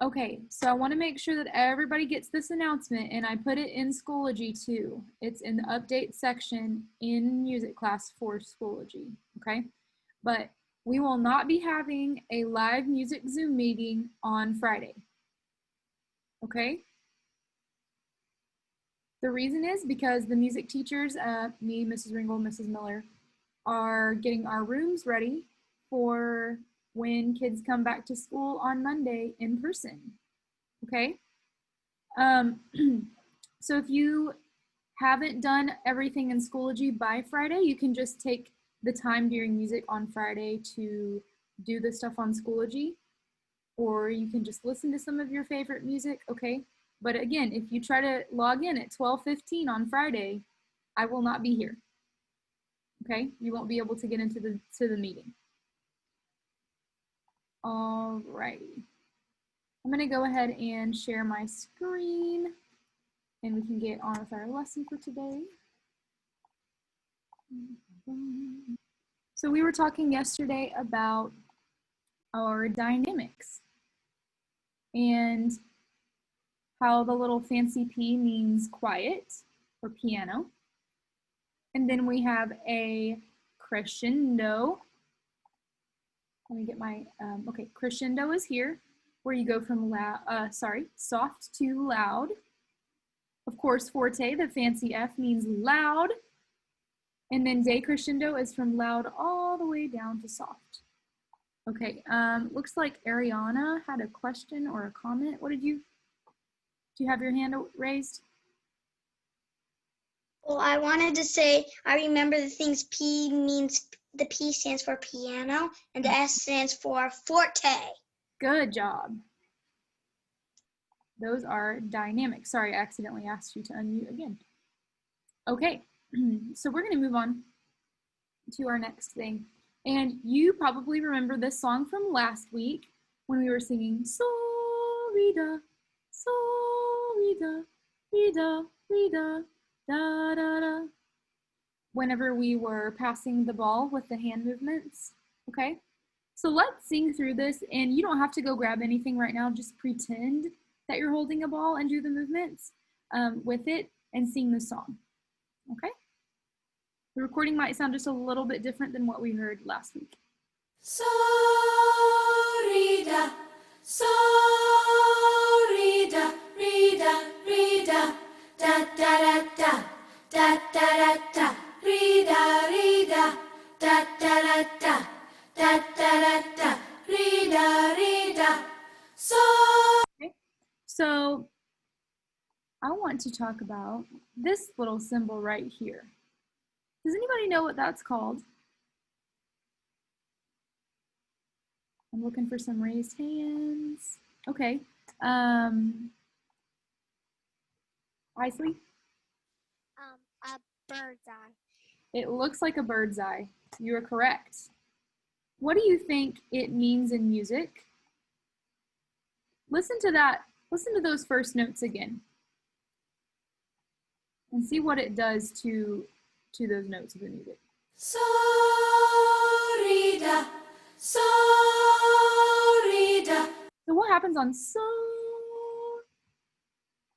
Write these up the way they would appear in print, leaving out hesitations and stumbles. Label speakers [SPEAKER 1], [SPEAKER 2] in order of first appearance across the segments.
[SPEAKER 1] Okay, so I want to make sure that everybody gets this announcement, and I put it in Schoology too. It's in the update section in music class for Schoology, okay? But we will not be having a live music Zoom meeting on Friday, okay? The reason is because the music teachers, me, Mrs. Ringel, Mrs. Miller, are getting our rooms ready for when kids come back to school on Monday in person, okay? Um, so if you haven't done everything in Schoology by Friday, you can just take the time during music on Friday to do the stuff on Schoology, or you can just listen to some of your favorite music, okay? But again, if you try to log in at 12:15 on Friday, I will not be here, okay? You won't be able to get into the meeting. Alrighty. I'm gonna go ahead and share my screen and we can get on with our lesson for today. So we were talking yesterday about our dynamics and how the little fancy P means quiet or piano. And then we have a crescendo. Let me get my, okay, crescendo is here, where you go from soft to loud. Of course, forte, the fancy F, means loud. And then decrescendo is from loud all the way down to soft. Okay, looks like Ariana had a question or a comment. Do you have your hand raised?
[SPEAKER 2] Well, I wanted to say, I remember the things the P stands for piano and the S stands for forte.
[SPEAKER 1] Good job. Those are dynamics. Sorry, I accidentally asked you to unmute again. Okay, so we're gonna move on to our next thing. And you probably remember this song from last week when we were singing sol, re, da, re, da, da, da, da. Whenever we were passing the ball with the hand movements, okay? So let's sing through this, and you don't have to go grab anything right now, just pretend that you're holding a ball and do the movements with it and sing the song, okay? The recording might sound just a little bit different than what we heard last week.
[SPEAKER 3] So, re, da, re, da, re, da, re, da, da, da, da, da, da, da, da, re, da, da, da, da, da, da, da, re, da, so.
[SPEAKER 1] Okay. So I want to talk about this little symbol right here. Does anybody know what that's called? I'm looking for some raised hands. Okay. Isley?
[SPEAKER 2] A bird's eye.
[SPEAKER 1] It looks like a bird's eye. You are correct. What do you think it means in music? Listen to that. Listen to those first notes again. And see what it does to those notes of the music.
[SPEAKER 3] So, re, da, so, re, da.
[SPEAKER 1] So what happens on so?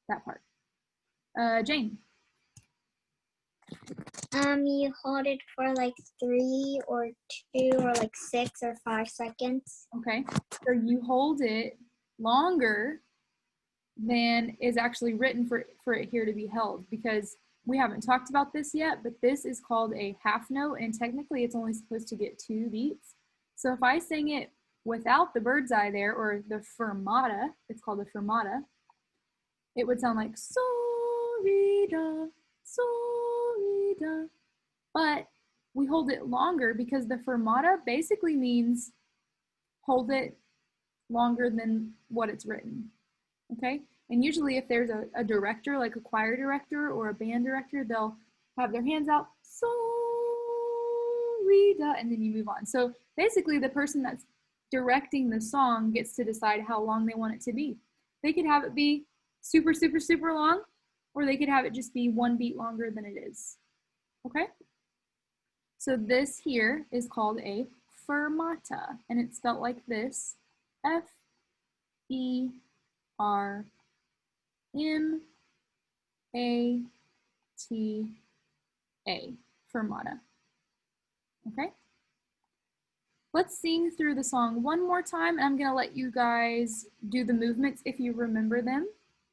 [SPEAKER 1] That part. Jane.
[SPEAKER 2] You hold it for like 3 or 2 or like 6 or 5 seconds.
[SPEAKER 1] Okay, so you hold it longer than is actually written for it here to be held, because we haven't talked about this yet, but this is called a half note, and technically it's only supposed to get 2 beats. So if I sing it without the bird's eye there, or the fermata, it's called a fermata, it would sound like so, re, da, so, re, da. But we hold it longer because the fermata basically means hold it longer than what it's written, okay? And usually if there's a director, like a choir director or a band director, they'll have their hands out, so, re, da, and then you move on. So basically the person that's directing the song gets to decide how long they want it to be. They could have it be super, super, super long, or they could have it just be 1 beat longer than it is, okay? So this here is called a fermata, and it's spelled like this, F-E-R-M-A-T-A. R M A T A, fermata. Okay? Let's sing through the song one more time, and I'm going to let you guys do the movements if you remember them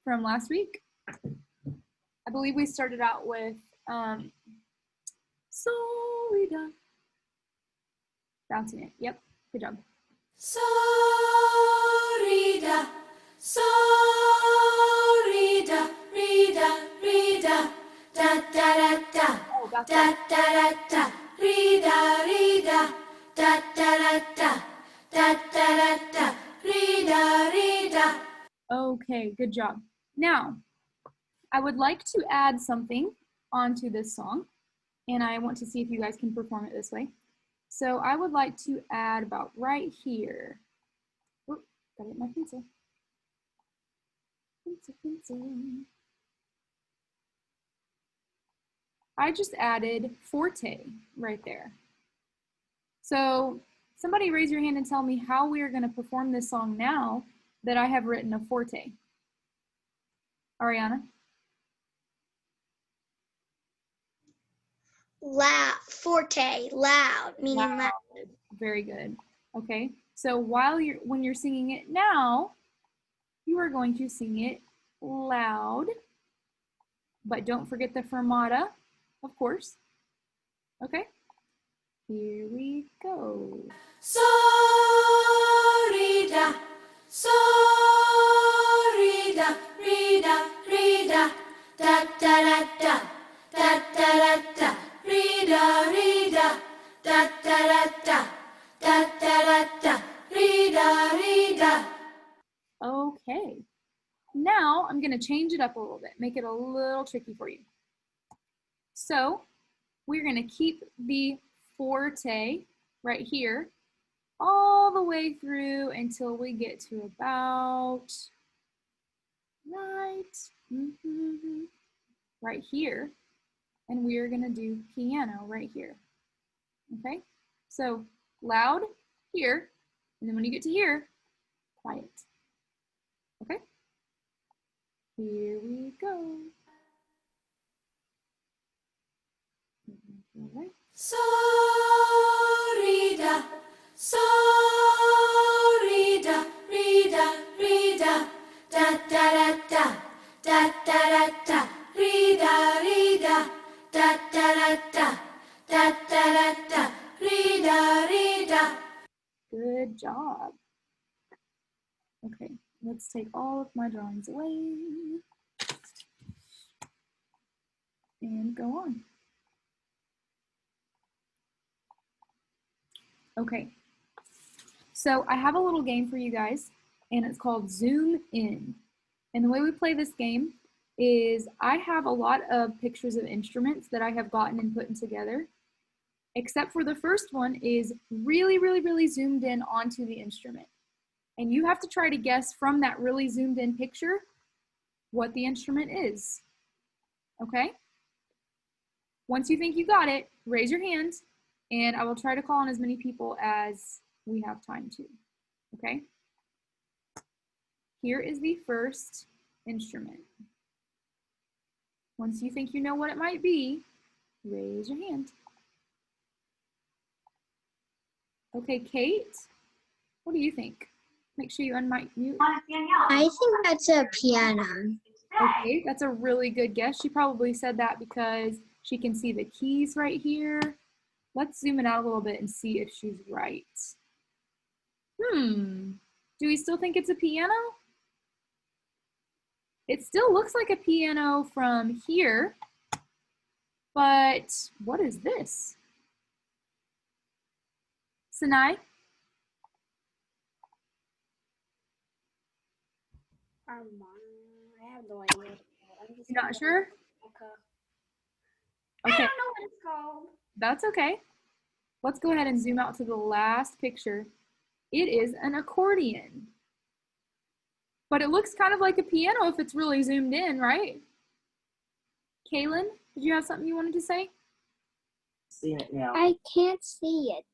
[SPEAKER 1] from last week. I believe we started out with sol, re, da. Bouncing it. Yep, good job.
[SPEAKER 3] So, re, da, so, re, da, da, da, da, da,
[SPEAKER 1] Oh, got
[SPEAKER 3] da,
[SPEAKER 1] that.
[SPEAKER 3] da, da, re, da, da, da, da, da, re, da.
[SPEAKER 1] Okay, good job. Now, I would like to add something onto this song, and I want to see if you guys can perform it this way. So I would like to add about right here. Oop, gotta get my pencil. Pencil. I just added forte right there. So somebody raise your hand and tell me how we are going to perform this song now that I have written a forte. Ariana?
[SPEAKER 2] Loud, forte, loud, meaning loud.
[SPEAKER 1] Very good. Okay, so when you're singing it now, you are going to sing it loud, but don't forget the fermata, of course. Okay, here we go.
[SPEAKER 3] So, re, da, da, da, da, da, da, da, re, da, da, da, da, re, da.
[SPEAKER 1] Okay, now I'm going to change it up a little bit, make it a little tricky for you. So we're going to keep the forte right here all the way through until we get to about right here, and we are going to do piano right here. Okay, so loud here, and then when you get to here, quiet. Okay, here we go. All right.
[SPEAKER 3] So, re, da, da, da, da, da, da, da, re, da, da, re, da.
[SPEAKER 1] Good job. Okay, let's take all of my drawings away and go on. Okay, so I have a little game for you guys, and it's called Zoom In. And the way we play this game is I have a lot of pictures of instruments that I have gotten and put together, except for the first one is really, really, really zoomed in onto the instrument. And you have to try to guess from that really zoomed in picture what the instrument is. Okay? Once you think you got it, raise your hand, and I will try to call on as many people as we have time to. Okay? Here is the first instrument. Once you think you know what it might be, raise your hand. Okay, Kate, what do you think? Make sure you unmute.
[SPEAKER 2] I think that's a piano.
[SPEAKER 1] Okay, that's a really good guess. She probably said that because she can see the keys right here. Let's zoom it out a little bit and see if she's right. Do we still think it's a piano? It still looks like a piano from here, but what is this? Sinai?
[SPEAKER 4] I have no idea.
[SPEAKER 1] You're not sure?
[SPEAKER 4] I
[SPEAKER 1] Okay,
[SPEAKER 4] don't know what it's called.
[SPEAKER 1] that's okay. Let's go ahead and zoom out to the last picture. It is an accordion. But it looks kind of like a piano if it's really zoomed in, right? Kaylin, did you have something you wanted to say?
[SPEAKER 5] Seeing it now.
[SPEAKER 2] I can't see it.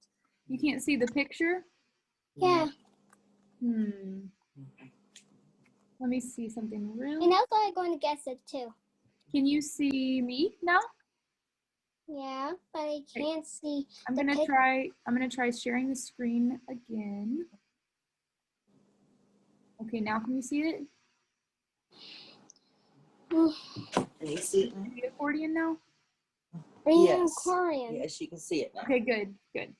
[SPEAKER 1] You can't see the picture?
[SPEAKER 2] Yeah.
[SPEAKER 1] Let me see something real.
[SPEAKER 6] And I was only going to guess it too.
[SPEAKER 1] Can you see me now?
[SPEAKER 6] Yeah, but I can't see.
[SPEAKER 1] I'm
[SPEAKER 6] the
[SPEAKER 1] gonna
[SPEAKER 6] pic-
[SPEAKER 1] try sharing the screen again. Okay, now can you see it?
[SPEAKER 5] Can you see it now?
[SPEAKER 1] The accordion now?
[SPEAKER 5] Yes.
[SPEAKER 6] Korean.
[SPEAKER 5] Yes, you can see it now.
[SPEAKER 1] Okay, good, good.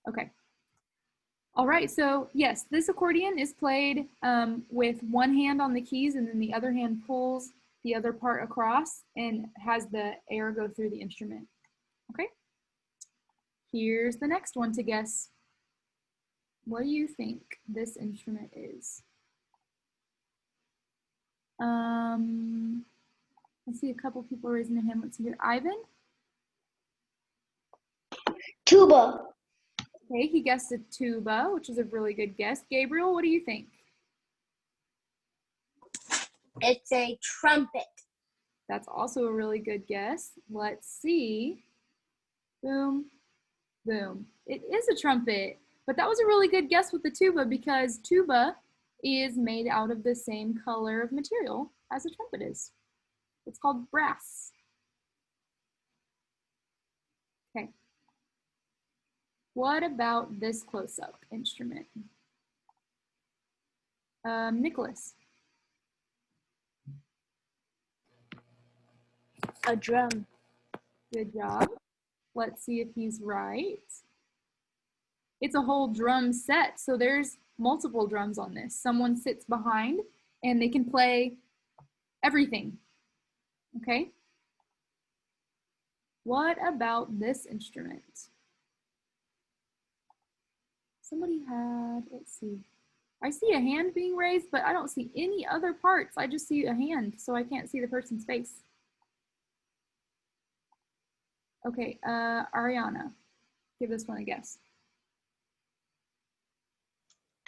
[SPEAKER 1] Okay. All right, so yes, this accordion is played with one hand on the keys and then the other hand pulls the other part across and has the air go through the instrument. Okay. Here's the next one to guess. What do you think this instrument is? I see a couple people raising their hand. Let's see here. Ivan?
[SPEAKER 2] Tuba.
[SPEAKER 1] Okay, he guessed a tuba, which is a really good guess. Gabriel, what do you think?
[SPEAKER 6] It's a trumpet.
[SPEAKER 1] That's also a really good guess. Let's see. Boom, boom. It is a trumpet, but that was a really good guess with the tuba because tuba is made out of the same color of material as a trumpet is. It's called brass. Okay. What about this close-up instrument? Nicholas.
[SPEAKER 6] A drum.
[SPEAKER 1] Good job. Let's see if he's right. It's a whole drum set, so there's multiple drums on this. Someone sits behind and they can play everything. Okay? What about this instrument? Somebody had, let's see. I see a hand being raised, but I don't see any other parts. I just see a hand, so I can't see the person's face. Okay, Ariana, give this one a guess.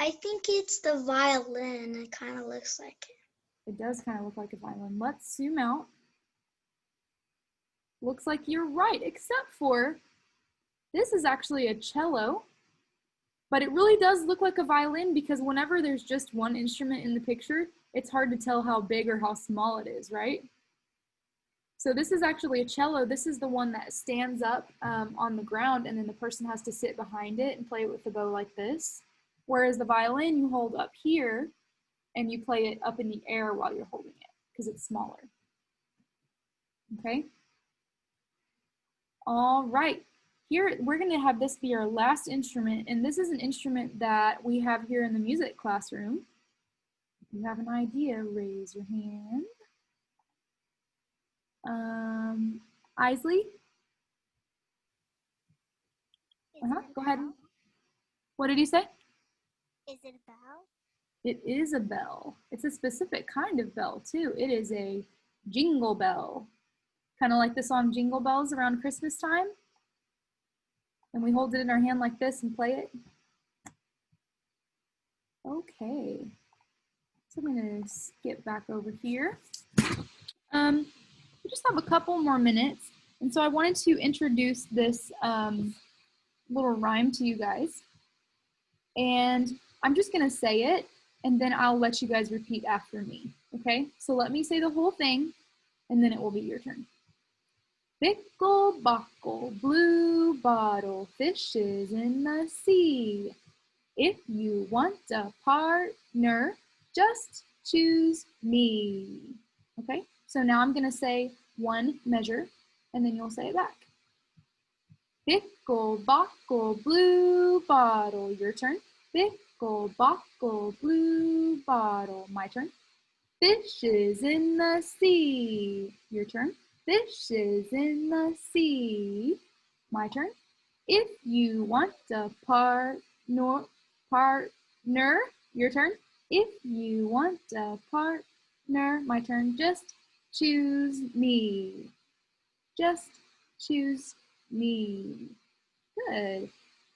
[SPEAKER 2] I think it's the violin. It kind of looks like it.
[SPEAKER 1] It does kind of look like a violin. Let's zoom out. Looks like you're right, except for this is actually a cello, but it really does look like a violin because whenever there's just one instrument in the picture, it's hard to tell how big or how small it is, right? So this is actually a cello. This is the one that stands up on the ground and then the person has to sit behind it and play it with the bow like this. Whereas the violin you hold up here and you play it up in the air while you're holding it because it's smaller. Okay? All right. Here, we're going to have this be our last instrument, and this is an instrument that we have here in the music classroom. If you have an idea, raise your hand. Isley? Go ahead. What did you say?
[SPEAKER 6] Is it a bell?
[SPEAKER 1] It is a bell. It's a specific kind of bell, too. It is a jingle bell. Kind of like the song Jingle Bells around Christmas time. And we hold it in our hand like this and play it. Okay. So I'm going to skip back over here. We just have a couple more minutes. And so I wanted to introduce this little rhyme to you guys. And I'm just going to say it, and then I'll let you guys repeat after me. Okay? So let me say the whole thing, and then it will be your turn. Bickle, bockle, blue bottle, fishes in the sea. If you want a partner, just choose me. Okay, so now I'm gonna say one measure, and then you'll say it back. Bickle, bockle, blue bottle, your turn. Bickle, bockle, blue bottle, my turn. Fishes in the sea, your turn. Fishes in the sea. My turn. If you want a partner, your turn. If you want a partner, my turn. Just choose me. Just choose me. Good.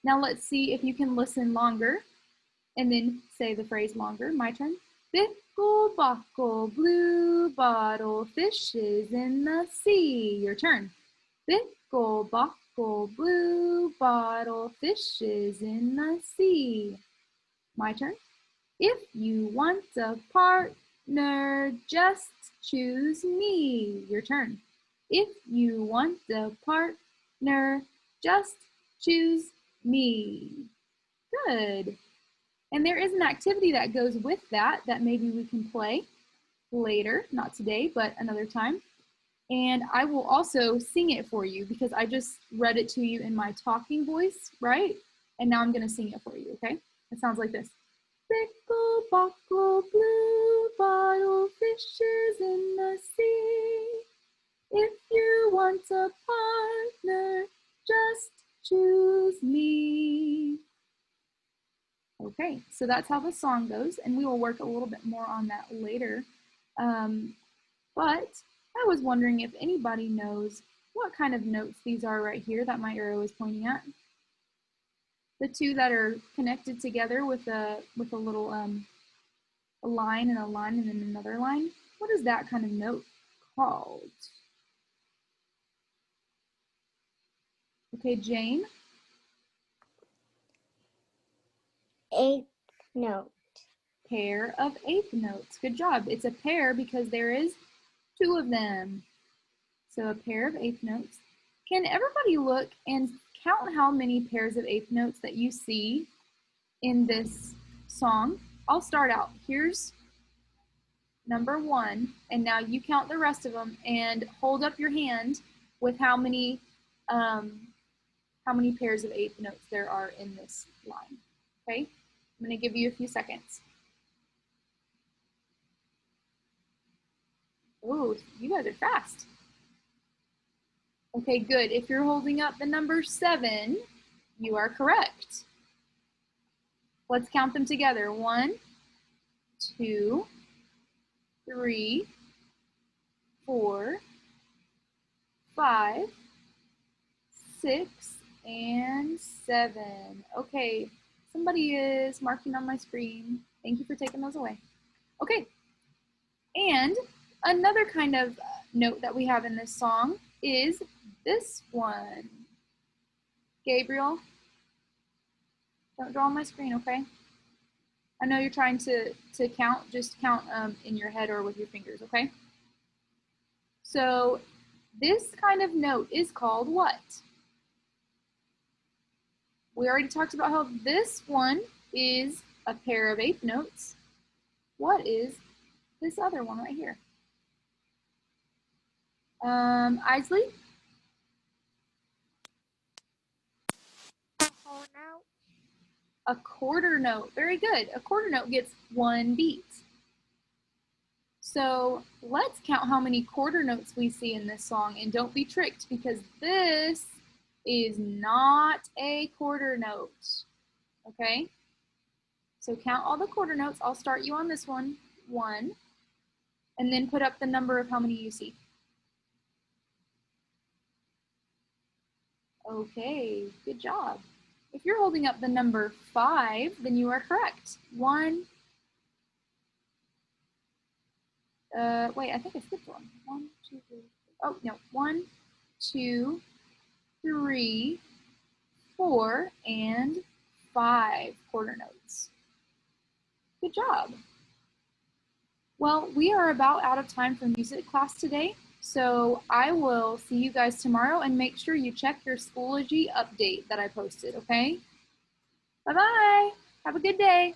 [SPEAKER 1] Now let's see if you can listen longer and then say the phrase longer. My turn. Bickle, bockle, blue bottle, fishes in the sea. Your turn. Bickle, bockle, blue bottle, fishes in the sea. My turn. If you want a partner, just choose me. Your turn. If you want a partner, just choose me. Good. And there is an activity that goes with that maybe we can play later, not today, but another time. And I will also sing it for you because I just read it to you in my talking voice, right? And now I'm going to sing it for you, okay? It sounds like this. Bickle, bockle, blue bottle, fishes in the sea. If you want a partner, just choose me. Okay, so that's how the song goes, and we will work a little bit more on that later. But I was wondering if anybody knows what kind of notes these are right here that my arrow is pointing at. The two that are connected together with a little a line and then another line. What is that kind of note called? Okay, Jane.
[SPEAKER 6] Eighth note.
[SPEAKER 1] Pair of eighth notes. Good job. It's a pair because there is two of them. So a pair of eighth notes. Can everybody look and count how many pairs of eighth notes that you see in this song? I'll start out. Here's number 1, and now you count the rest of them and hold up your hand with how many pairs of eighth notes there are in this line. Okay, I'm going to give you a few seconds. Oh, you guys are fast. Okay, good. If you're holding up the number 7, you are correct. Let's count them together. 1, 2, 3, 4, 5, 6, and 7. Okay, somebody is marking on my screen. Thank you for taking those away. Okay, and another kind of note that we have in this song is this one. Gabriel, don't draw on my screen, okay? I know you're trying to count, just count in your head or with your fingers, okay? So this kind of note is called what? We already talked about how this one is a pair of eighth notes. What is this other one right here? Isley? A quarter note. Very good. A quarter note gets 1 beat. So let's count how many quarter notes we see in this song, and don't be tricked because this is not a quarter note. Okay? So count all the quarter notes. I'll start you on this one. 1. And then put up the number of how many you see. Okay, good job. If you're holding up the number 5, then you are correct. 1. Wait, I think I skipped one. 1, 2, 3. Oh, no. 1, 2, 3, 4, and 5 quarter notes. Good job. Well, we are about out of time for music class today, so I will see you guys tomorrow, and make sure you check your Schoology update that I posted, okay? Bye-bye. Have a good day.